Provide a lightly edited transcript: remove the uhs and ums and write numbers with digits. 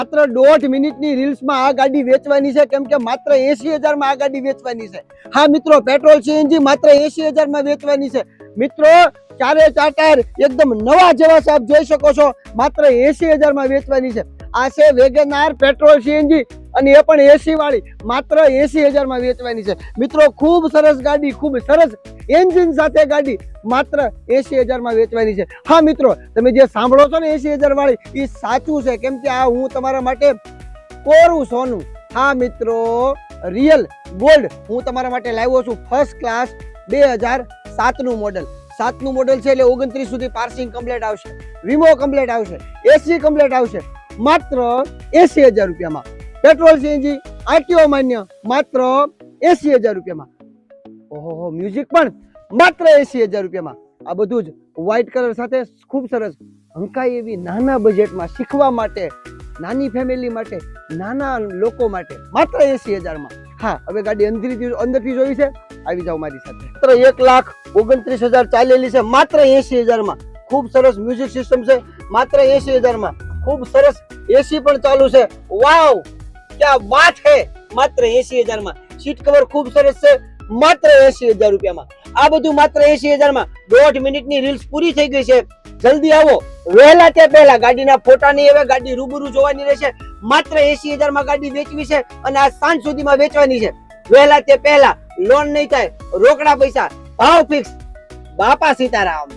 માત્ર 1.5 મિનિટની રીલ્સમાં આ ગાડી વેચવાની છે, કેમ કે માત્ર 80,000 માં આ ગાડી વેચવાની છે. હા મિત્રો, પેટ્રોલ સીએનજી માત્ર 80,000 માં વેચવાની છે. મિત્રો, ચારે ચાર ટાયર એકદમ નવા જેવા છે, આપ જોઈ શકો છો. માત્ર 80,000 માં વેચવાની છે. આ છે વેગેનાર પેટ્રોલ સીએનજી અને એ પણ એસી વાળી, માત્ર 80,000 માં વેચવાની છે. મિત્રો, ખૂબ સરસ ગાડી, ખૂબ સરસ એન્જિન સાથે ગાડી માત્ર 80,000 માં વેચવાની છે. હા મિત્રો, તમે જે સાંભળો છો ને 80,000 વાળી, એ સાચું છે, કેમ કે આ હું તમારા માટે કોરું સોનું, હા મિત્રો, રિયલ ગોલ્ડ હું તમારા માટે લાવ્યો છું. ફર્સ્ટ ક્લાસ 2007 નું મોડલ, 7 નું મોડલ છે, એટલે 29 સુધી પાર્સિંગ કમ્પ્લીટ આવશે, વીમો કમ્પ્લીટ આવશે, એસી કમ્પ્લીટ આવશે. માત્ર 80,000 રૂપિયામાં પેટ્રોલ સીએનજી આરટીઓ માન્ય, માત્ર 80,000 રૂપિયામાં. ઓહો, મ્યુઝિક પણ માત્ર 80,000 રૂપિયામાં. આ બધું જ વ્હાઇટ કલર સાથે ખૂબ સરસ હંકાઈ એવી નાના બજેટમાં શીખવા માટે, નાની ફેમિલી માટે, નાના લોકો માટે માત્ર 80,000 માં. હા, હવે ગાડી અંદરથી જોઈ છે, આવી જાઓ મારી સાથે. માત્ર 1,29,000 ચાલેલી છે, માત્ર 80,000 માં. ખૂબ સરસ મ્યુઝિક સિસ્ટમ છે, માત્ર 80,000 માં. ખૂબ સરસ એસી પણ ચાલુ છે. વાવ, ક્યાં વાત હે! માત્ર 80,000 માં. સીટ કવર ખૂબ સરસ છે, માત્ર 80,000 રૂપિયામાં. આ બધું માત્ર 80,000 માં. 1.5 મિનિટની રીલ્સ પૂરી થઈ ગઈ છે. જલ્દી આવો, વહેલા તે પહેલા. ગાડીના ફોટા નહીં આવે, ગાડી રૂબરૂ જોવાની રહેશે. માત્ર 80,000 માં ગાડી વેચવી છે અને આ સાંજ સુધીમાં વેચવાની છે. વહેલા તે પહેલા. લોન નહીં થાય, રોકડા પૈસા, ભાવ ફિક્સ. બાપા સીતારામ.